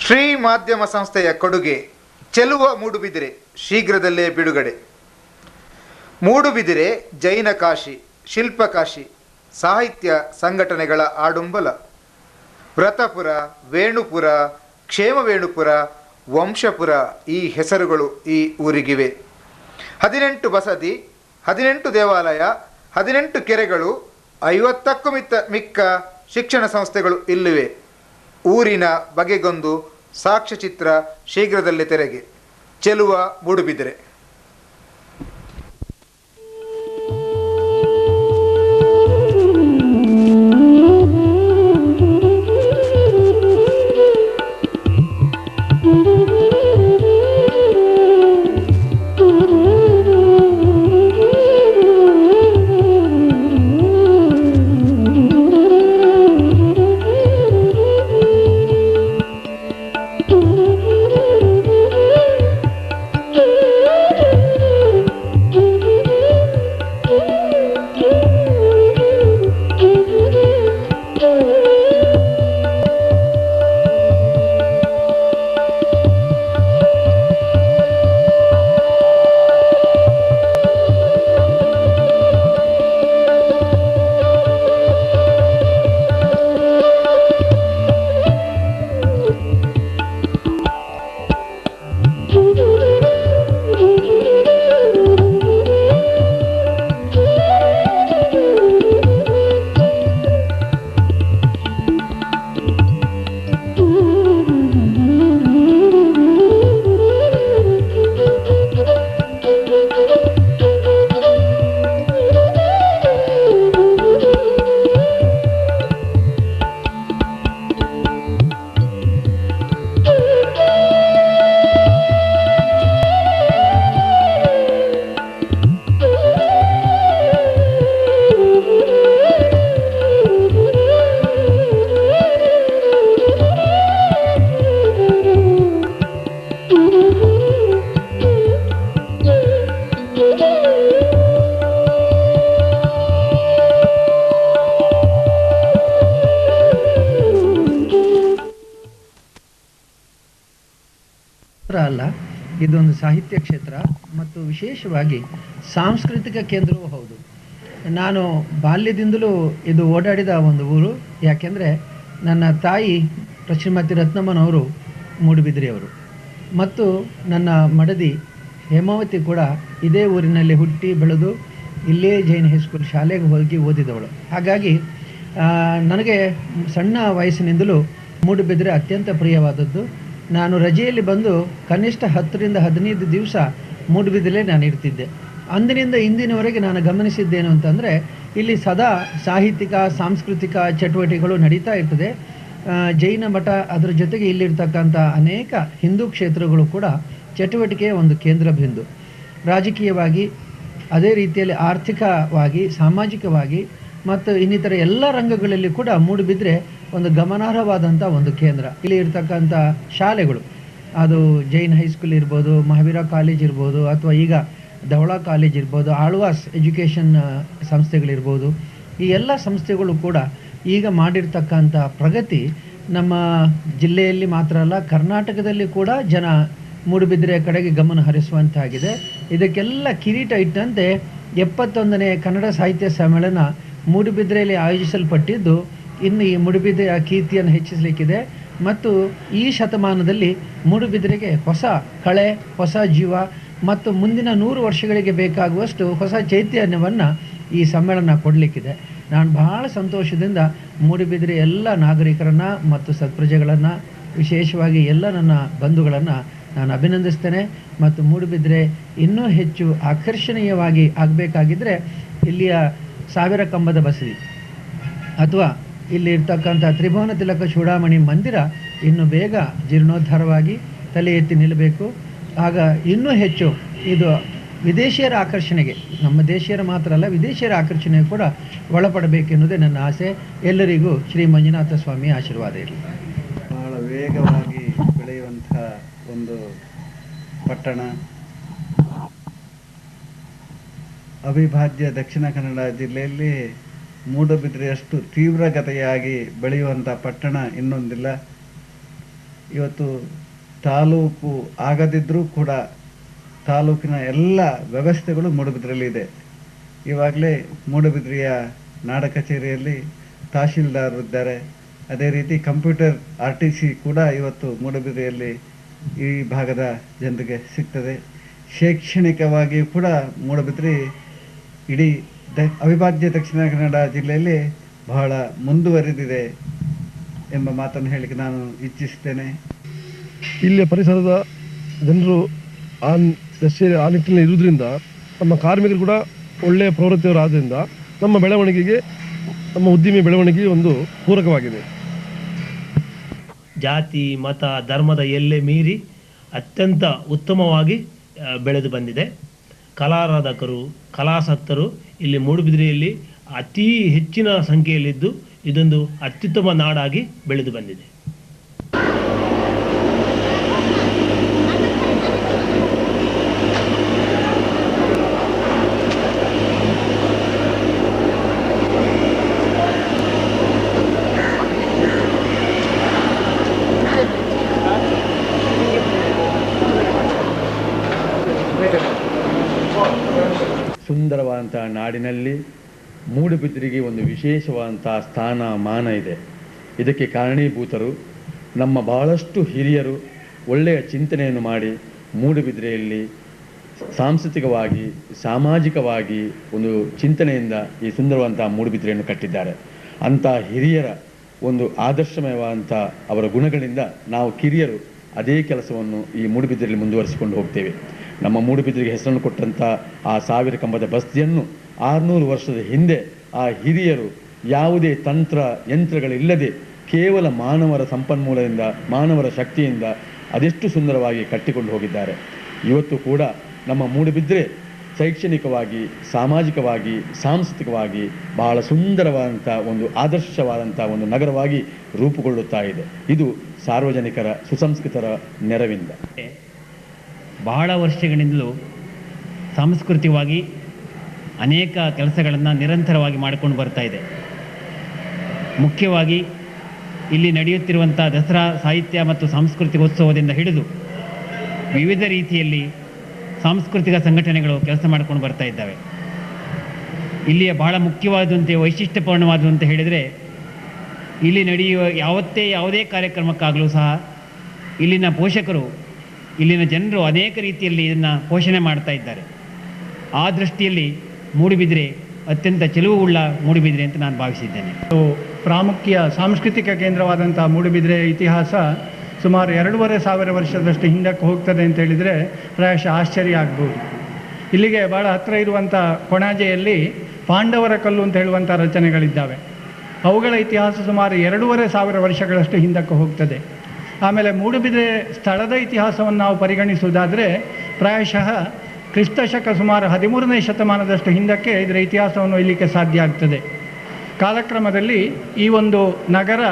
ಶ್ರೀ ಮಾಧ್ಯಮ ಸಂಸ್ಥೆಯ ಕೊಡುಗೆ ಚೆಲುವ ಮೂಡುಬಿದಿರೆ ಶೀಘ್ರದಲ್ಲೇ ಬಿಡುಗಡೆ. ಮೂಡುಬಿದಿರೆ ಜೈನ ಕಾಶಿ, ಶಿಲ್ಪಕಾಶಿ, ಸಾಹಿತ್ಯ ಸಂಘಟನೆಗಳ ಆಡುಂಬಲ. ವ್ರತಪುರ, ವೇಣುಪುರ, ಕ್ಷೇಮವೇಣುಪುರ, ವಂಶಪುರ ಈ ಹೆಸರುಗಳು ಈ ಊರಿಗಿವೆ. 18 ಬಸದಿ, 18 ದೇವಾಲಯ, 18 ಕೆರೆಗಳು, 50ಕ್ಕೂ ಮಿಕ್ಕ ಶಿಕ್ಷಣ ಸಂಸ್ಥೆಗಳು ಇಲ್ಲಿವೆ. ಊರಿನ ಬಗೆಗೊಂದು ಸಾಕ್ಷ್ಯಚಿತ್ರ ಶೀಘ್ರದಲ್ಲೇ ತೆರೆಗೆ. ಚೆಲುವ ಮೂಡುಬಿದಿರೆ. ಅಲ್ಲ, ಇದೊಂದು ಸಾಹಿತ್ಯ ಕ್ಷೇತ್ರ ಮತ್ತು ವಿಶೇಷವಾಗಿ ಸಾಂಸ್ಕೃತಿಕ ಕೇಂದ್ರವೂ ಹೌದು. ನಾನು ಬಾಲ್ಯದಿಂದಲೂ ಇದು ಓಡಾಡಿದ ಒಂದು ಊರು. ಯಾಕೆಂದರೆ ನನ್ನ ತಾಯಿ ಶ್ರೀಮತಿ ರತ್ನಮ್ಮನವರು ಮೂಡುಬಿದಿರೆಯವರು ಮತ್ತು ನನ್ನ ಮಡದಿ ಹೇಮಾವತಿ ಕೂಡ ಇದೇ ಊರಿನಲ್ಲಿ ಹುಟ್ಟಿ ಬೆಳೆದು ಇಲ್ಲೇ ಜೈನ್ ಹೈಸ್ಕೂಲ್ ಶಾಲೆಗೆ ಹೋಗಿ ಓದಿದವಳು. ಹಾಗಾಗಿ ನನಗೆ ಸಣ್ಣ ವಯಸ್ಸಿನಿಂದಲೂ ಮೂಡುಬಿದಿರೆ ಅತ್ಯಂತ ಪ್ರಿಯವಾದದ್ದು. ನಾನು ರಜೆಯಲ್ಲಿ ಬಂದು ಕನಿಷ್ಠ 10 ರಿಂದ 15 ದಿವಸ ಮೂಡುಬಿದಿರೆ ನಾನು ಇರ್ತಿದ್ದೆ. ಅಂದಿನಿಂದ ಇಂದಿನವರೆಗೆ ನಾನು ಗಮನಿಸಿದ್ದೇನು ಅಂತಂದರೆ, ಇಲ್ಲಿ ಸದಾ ಸಾಹಿತ್ಯಿಕ ಸಾಂಸ್ಕೃತಿಕ ಚಟುವಟಿಕೆಗಳು ನಡೀತಾ ಇರ್ತದೆ. ಜೈನ ಮಠ, ಅದರ ಜೊತೆಗೆ ಇಲ್ಲಿರ್ತಕ್ಕಂಥ ಅನೇಕ ಹಿಂದೂ ಕ್ಷೇತ್ರಗಳು ಕೂಡ ಚಟುವಟಿಕೆಯ ಒಂದು ಕೇಂದ್ರ ಬಿಂದು. ರಾಜಕೀಯವಾಗಿ, ಅದೇ ರೀತಿಯಲ್ಲಿ ಆರ್ಥಿಕವಾಗಿ, ಸಾಮಾಜಿಕವಾಗಿ ಮತ್ತು ಇನ್ನಿತರ ಎಲ್ಲ ರಂಗಗಳಲ್ಲಿ ಕೂಡ ಮೂಡುಬಿದಿರೆ ಒಂದು ಗಮನಾರ್ಹವಾದಂಥ ಒಂದು ಕೇಂದ್ರ. ಇಲ್ಲಿ ಇರ್ತಕ್ಕಂಥ ಶಾಲೆಗಳು, ಅದು ಜೈನ್ ಹೈಸ್ಕೂಲ್ ಇರ್ಬೋದು, ಮಹಾವೀರ ಕಾಲೇಜ್ ಇರ್ಬೋದು, ಅಥವಾ ಈಗ ಧವಳಾ ಕಾಲೇಜ್ ಇರ್ಬೋದು, ಆಳ್ವಾಸ್ ಎಜುಕೇಷನ್ ಸಂಸ್ಥೆಗಳಿರ್ಬೋದು, ಈ ಎಲ್ಲ ಸಂಸ್ಥೆಗಳು ಕೂಡ ಈಗ ಮಾಡಿರ್ತಕ್ಕಂಥ ಪ್ರಗತಿ ನಮ್ಮ ಜಿಲ್ಲೆಯಲ್ಲಿ ಮಾತ್ರ ಅಲ್ಲ, ಕರ್ನಾಟಕದಲ್ಲಿ ಕೂಡ ಜನ ಮೂಡುಬಿದಿರೆ ಕಡೆಗೆ ಗಮನ ಹರಿಸುವಂತಾಗಿದೆ. ಇದಕ್ಕೆಲ್ಲ ಕಿರೀಟ ಇಟ್ಟಂತೆ 71ನೇ ಕನ್ನಡ ಸಾಹಿತ್ಯ ಸಮ್ಮೇಳನ ಮೂಡುಬಿದಿರೆಯಲ್ಲಿ ಆಯೋಜಿಸಲ್ಪಟ್ಟಿದ್ದು ಇನ್ನು ಈ ಮೂಡುಬಿದಿರೆಯ ಕೀರ್ತಿಯನ್ನು ಹೆಚ್ಚಿಸಲಿಕ್ಕಿದೆ ಮತ್ತು ಈ ಶತಮಾನದಲ್ಲಿ ಮೂಡುಬಿದಿರೆಗೆ ಹೊಸ ಕಳೆ, ಹೊಸ ಜೀವ ಮತ್ತು ಮುಂದಿನ 100 ವರ್ಷಗಳಿಗೆ ಬೇಕಾಗುವಷ್ಟು ಹೊಸ ಚೈತನ್ಯವನ್ನು ಈ ಸಮ್ಮೇಳನ ಕೊಡಲಿಕ್ಕಿದೆ. ನಾನು ಬಹಳ ಸಂತೋಷದಿಂದ ಮೂಡುಬಿದಿರೆ ಎಲ್ಲ ನಾಗರಿಕರನ್ನು ಮತ್ತು ಸತ್ಪ್ರಜೆಗಳನ್ನು, ವಿಶೇಷವಾಗಿ ಎಲ್ಲ ನನ್ನ ಬಂಧುಗಳನ್ನು ನಾನು ಅಭಿನಂದಿಸ್ತೇನೆ. ಮತ್ತು ಮೂಡುಬಿದಿರೆ ಇನ್ನೂ ಹೆಚ್ಚು ಆಕರ್ಷಣೀಯವಾಗಿ ಆಗಬೇಕಾಗಿದ್ದರೆ ಇಲ್ಲಿಯ 1000 ಕಂಬದ ಬಸದಿ ಅಥವಾ ಇಲ್ಲಿ ಇರ್ತಕ್ಕಂಥ ತ್ರಿಭುವನ ತಿಲಕ ಚೂಡಾಮಣಿ ಮಂದಿರ ಇನ್ನೂ ಬೇಗ ಜೀರ್ಣೋದ್ಧಾರವಾಗಿ ತಲೆ ಎತ್ತಿ ನಿಲ್ಲಬೇಕು. ಆಗ ಇನ್ನೂ ಹೆಚ್ಚು ಇದು ವಿದೇಶಿಯರ ಆಕರ್ಷಣೆಗೆ, ನಮ್ಮ ದೇಶೀಯರ ಮಾತ್ರ ಅಲ್ಲ, ವಿದೇಶಿಯರ ಆಕರ್ಷಣೆಗೆ ಕೂಡ ಒಳಪಡಬೇಕೆನ್ನುವುದೇ ನನ್ನ ಆಸೆ. ಎಲ್ಲರಿಗೂ ಶ್ರೀ ಮಂಜುನಾಥ ಸ್ವಾಮಿ ಆಶೀರ್ವಾದ ಇರಲಿ. ಬಹಳ ವೇಗವಾಗಿ ಬೆಳೆಯುವಂಥ ಒಂದು ಪಟ್ಟಣ, ಅವಿಭಾಜ್ಯ ದಕ್ಷಿಣ ಕನ್ನಡ ಜಿಲ್ಲೆಯಲ್ಲಿ ಮೂಡುಬಿದಿರೆಯಷ್ಟು ತೀವ್ರಗತಿಯಾಗಿ ಬೆಳೆಯುವಂಥ ಪಟ್ಟಣ ಇನ್ನೊಂದಿಲ್ಲ. ಇವತ್ತು ತಾಲೂಕು ಆಗದಿದ್ದರೂ ಕೂಡ ತಾಲೂಕಿನ ಎಲ್ಲ ವ್ಯವಸ್ಥೆಗಳು ಮೂಡುಬಿದ್ರೆಯಲ್ಲಿ ಇದೆ. ಇವಾಗಲೇ ಮೂಡುಬಿದ್ರೆಯ ನಾಡ ಕಚೇರಿಯಲ್ಲಿ ತಹಶೀಲ್ದಾರ್ ಇದ್ದಾರೆ. ಅದೇ ರೀತಿ ಕಂಪ್ಯೂಟರ್ RTC ಕೂಡ ಇವತ್ತು ಮೂಡುಬಿದ್ರೆಯಲ್ಲಿ ಈ ಭಾಗದ ಜನರಿಗೆ ಸಿಗ್ತದೆ. ಶೈಕ್ಷಣಿಕವಾಗಿ ಕೂಡ ಮೂಡುಬಿದ್ರೆ ಇಡೀ ಅವಿಭಾಜ್ಯ ದಕ್ಷಿಣ ಕನ್ನಡ ಜಿಲ್ಲೆಯಲ್ಲಿ ಬಹಳ ಮುಂದುವರೆದಿದೆ ಎಂಬ ಮಾತನ್ನು ಹೇಳಿಕ್ಕೆ ನಾನು ಇಚ್ಛಿಸ್ತೇನೆ. ಇಲ್ಲಿಯ ಪರಿಸರದ ಜನರು ಆ ನಿಟ್ಟಿನಲ್ಲಿ ಇರುವುದರಿಂದ ನಮ್ಮ ಕಾರ್ಮಿಕರು ಕೂಡ ಒಳ್ಳೆಯ ಪ್ರವೃತ್ತಿಯವರಾದ್ದರಿಂದ ನಮ್ಮ ಬೆಳವಣಿಗೆಗೆ, ನಮ್ಮ ಉದ್ದಿಮೆ ಬೆಳವಣಿಗೆಗೆ ಒಂದು ಪೂರಕವಾಗಿದೆ. ಜಾತಿ, ಮತ, ಧರ್ಮದ ಎಲ್ಲೆ ಮೀರಿ ಅತ್ಯಂತ ಉತ್ತಮವಾಗಿ ಬೆಳೆದು ಬಂದಿದೆ. ಕಲಾರಾಧಕರು, ಕಲಾಸಕ್ತರು ಇಲ್ಲಿ ಮೂಡುಬಿದಿರೆಯಲ್ಲಿ ಅತಿ ಹೆಚ್ಚಿನ ಸಂಖ್ಯೆಯಲ್ಲಿದ್ದು ಇದೊಂದು ಅತ್ಯುತ್ತಮ ನಾಡಾಗಿ ಬೆಳೆದು ಬಂದಿದೆ. ಸುಂದರವಾದಂಥ ನಾಡಿನಲ್ಲಿ ಮೂಡುಬಿದಿರೆಗೆ ಒಂದು ವಿಶೇಷವಾದಂಥ ಸ್ಥಾನಮಾನ ಇದೆ. ಇದಕ್ಕೆ ಕಾರಣೀಭೂತರು ನಮ್ಮ ಬಹಳಷ್ಟು ಹಿರಿಯರು ಒಳ್ಳೆಯ ಚಿಂತನೆಯನ್ನು ಮಾಡಿ ಮೂಡುಬಿದಿರೆಯಲ್ಲಿ ಸಾಂಸ್ಕೃತಿಕವಾಗಿ, ಸಾಮಾಜಿಕವಾಗಿ ಒಂದು ಚಿಂತನೆಯಿಂದ ಈ ಸುಂದರವಾದಂಥ ಮೂಡುಬಿದಿರೆಯನ್ನು ಕಟ್ಟಿದ್ದಾರೆ. ಅಂಥ ಹಿರಿಯರ ಒಂದು ಆದರ್ಶಮಯವಾದಂಥ ಅವರ ಗುಣಗಳಿಂದ ನಾವು ಕಿರಿಯರು ಅದೇ ಕೆಲಸವನ್ನು ಈ ಮೂಡುಬಿದಿರೆಯಲ್ಲಿ ಮುಂದುವರಿಸಿಕೊಂಡು ಹೋಗ್ತೇವೆ. ನಮ್ಮ ಮೂಡುಬಿದಿರೆಗೆ ಹೆಸರನ್ನು ಕೊಟ್ಟಂಥ ಆ 1000 ಕಂಬದ ಬಸ್ತಿಯನ್ನು 600 ವರ್ಷದ ಹಿಂದೆ ಆ ಹಿರಿಯರು ಯಾವುದೇ ತಂತ್ರ ಯಂತ್ರಗಳಿಲ್ಲದೆ ಕೇವಲ ಮಾನವರ ಸಂಪನ್ಮೂಲದಿಂದ, ಮಾನವರ ಶಕ್ತಿಯಿಂದ ಅದೆಷ್ಟು ಸುಂದರವಾಗಿ ಕಟ್ಟಿಕೊಂಡು ಹೋಗಿದ್ದಾರೆ. ಇವತ್ತು ಕೂಡ ನಮ್ಮ ಮೂಡುಬಿದಿರೆ ಶೈಕ್ಷಣಿಕವಾಗಿ, ಸಾಮಾಜಿಕವಾಗಿ, ಸಾಂಸ್ಕೃತಿಕವಾಗಿ ಬಹಳ ಸುಂದರವಾದಂಥ ಒಂದು ಆದರ್ಶವಾದಂಥ ಒಂದು ನಗರವಾಗಿ ರೂಪುಗೊಳ್ಳುತ್ತಾ ಇದೆ. ಇದು ಸಾರ್ವಜನಿಕರ, ಸುಸಂಸ್ಕೃತರ ನೆರವಿಂದ. ಬಹಳ ವರ್ಷಗಳಿಂದಲೂ ಸಾಂಸ್ಕೃತಿಕವಾಗಿ ಅನೇಕ ಕೆಲಸಗಳನ್ನು ನಿರಂತರವಾಗಿ ಮಾಡಿಕೊಂಡು ಬರ್ತಾ ಇದೆ. ಮುಖ್ಯವಾಗಿ ಇಲ್ಲಿ ನಡೆಯುತ್ತಿರುವಂಥ ದಸರಾ ಸಾಹಿತ್ಯ ಮತ್ತು ಸಾಂಸ್ಕೃತಿಕೋತ್ಸವದಿಂದ ಹಿಡಿದು ವಿವಿಧ ರೀತಿಯಲ್ಲಿ ಸಾಂಸ್ಕೃತಿಕ ಸಂಘಟನೆಗಳು ಕೆಲಸ ಮಾಡಿಕೊಂಡು ಬರ್ತಾ ಇದ್ದಾವೆ. ಇಲ್ಲಿಯ ಬಹಳ ಮುಖ್ಯವಾದಂತೆ, ವೈಶಿಷ್ಟ್ಯಪೂರ್ಣವಾದಂತ ಹೇಳಿದರೆ, ಇಲ್ಲಿ ನಡೆಯುವ ಯಾವುದೇ ಕಾರ್ಯಕ್ರಮಕ್ಕಾಗಲೂ ಸಹ ಇಲ್ಲಿನ ಪೋಷಕರು, ಇಲ್ಲಿನ ಜನರು ಅನೇಕ ರೀತಿಯಲ್ಲಿ ಇದನ್ನು ಪೋಷಣೆ ಮಾಡ್ತಾ ಇದ್ದಾರೆ. ಆ ದೃಷ್ಟಿಯಲ್ಲಿ ಮೂಡುಬಿದಿರೆ ಅತ್ಯಂತ ಚೆಲುವುಳ್ಳ ಮೂಡುಬಿದಿರೆ ಅಂತ ನಾನು ಭಾವಿಸಿದ್ದೇನೆ. ಪ್ರಾಮುಖ್ಯ ಸಾಂಸ್ಕೃತಿಕ ಕೇಂದ್ರವಾದಂಥ ಮೂಡುಬಿದಿರೆ ಇತಿಹಾಸ ಸುಮಾರು 2,500 ವರ್ಷದಷ್ಟು ಹಿಂದಕ್ಕೆ ಹೋಗ್ತದೆ ಅಂತ ಹೇಳಿದರೆ ಪ್ರಾಯಶಃ ಆಶ್ಚರ್ಯ ಆಗ್ಬೋದು. ಇಲ್ಲಿಗೆ ಭಾಳ ಹತ್ತಿರ ಇರುವಂಥ ಕೊಣಾಜೆಯಲ್ಲಿ ಪಾಂಡವರ ಕಲ್ಲು ಅಂತ ಹೇಳುವಂಥ ರಚನೆಗಳಿದ್ದಾವೆ. ಅವುಗಳ ಇತಿಹಾಸ ಸುಮಾರು 2,500 ವರ್ಷಗಳಷ್ಟು ಹಿಂದಕ್ಕೆ ಹೋಗ್ತದೆ. ಆಮೇಲೆ ಮೂಡುಬಿದಿರೆ ಸ್ಥಳದ ಇತಿಹಾಸವನ್ನು ನಾವು ಪರಿಗಣಿಸುವುದಾದರೆ ಪ್ರಾಯಶಃ ಕ್ರಿಸ್ತಶಕ ಸುಮಾರು 13ನೇ ಶತಮಾನದಷ್ಟು ಹಿಂದಕ್ಕೆ ಇದರ ಇತಿಹಾಸವನ್ನು ಒಯ್ಯಲಿಕ್ಕೆ ಸಾಧ್ಯ ಆಗ್ತದೆ. ಕಾಲಕ್ರಮದಲ್ಲಿ ಈ ಒಂದು ನಗರ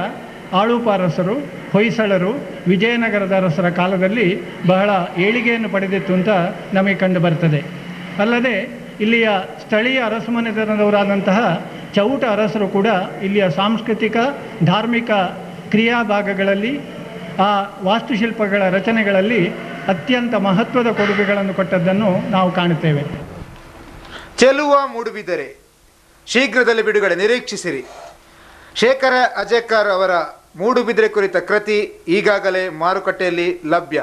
ಆಳುಪ ಅರಸರು, ಹೊಯ್ಸಳರು, ವಿಜಯನಗರದ ಅರಸರ ಕಾಲದಲ್ಲಿ ಬಹಳ ಏಳಿಗೆಯನ್ನು ಪಡೆದಿತ್ತು ಅಂತ ನಮಗೆ ಕಂಡು ಬರ್ತದೆ. ಅಲ್ಲದೆ ಇಲ್ಲಿಯ ಸ್ಥಳೀಯ ಅರಸುಮನೆತನದವರಾದಂತಹ ಚೌಟ ಅರಸರು ಕೂಡ ಇಲ್ಲಿಯ ಸಾಂಸ್ಕೃತಿಕ, ಧಾರ್ಮಿಕ ಕ್ರಿಯಾ ಭಾಗಗಳಲ್ಲಿ, ಆ ವಾಸ್ತುಶಿಲ್ಪಗಳ ರಚನೆಗಳಲ್ಲಿ ಅತ್ಯಂತ ಮಹತ್ವದ ಕೊಡುಗೆಗಳನ್ನು ಕೊಟ್ಟದ್ದನ್ನು ನಾವು ಕಾಣುತ್ತೇವೆ. ಚೆಲುವ ಮೂಡುಬಿದಿರೆ ಶೀಘ್ರದಲ್ಲಿ ಬಿಡುಗಡೆ ನಿರೀಕ್ಷಿಸಿರಿ. ಶೇಖರ ಅಜೇಕರ್ ಅವರ ಮೂಡುಬಿದಿರೆ ಕುರಿತ ಕೃತಿ ಈಗಾಗಲೇ ಮಾರುಕಟ್ಟೆಯಲ್ಲಿ ಲಭ್ಯ.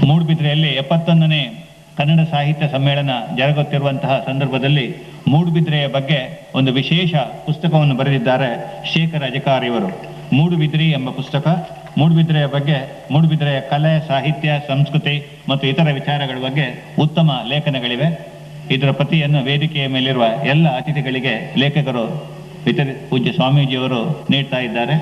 ಮೂಡುಬಿದಿರೆಯಲ್ಲಿ 71ನೇ ಕನ್ನಡ ಸಾಹಿತ್ಯ ಸಮ್ಮೇಳನ ಜರುಗುತ್ತಿರುವಂತಹ ಸಂದರ್ಭದಲ್ಲಿ ಮೂಡುಬಿದಿರೆಯ ಬಗ್ಗೆ ಒಂದು ವಿಶೇಷ ಪುಸ್ತಕವನ್ನು ಬರೆದಿದ್ದಾರೆ ಶೇಖರ್ ಅಜೇಕರ್ ಇವರು. ಮೂಡುಬಿದಿರೆ ಎಂಬ ಪುಸ್ತಕ ಮೂಡುಬಿದಿರೆಯ ಬಗ್ಗೆ, ಮೂಡುಬಿದಿರೆಯ ಕಲೆ, ಸಾಹಿತ್ಯ, ಸಂಸ್ಕೃತಿ ಮತ್ತು ಇತರ ವಿಚಾರಗಳ ಬಗ್ಗೆ ಉತ್ತಮ ಲೇಖನಗಳಿವೆ. ಇದರ ಪ್ರತಿಯನ್ನು ವೇದಿಕೆಯ ಮೇಲಿರುವ ಎಲ್ಲ ಅತಿಥಿಗಳಿಗೆ ಲೇಖಕರು ಪೂಜ್ಯ ಸ್ವಾಮೀಜಿಯವರು ನೀಡ್ತಾ ಇದ್ದಾರೆ.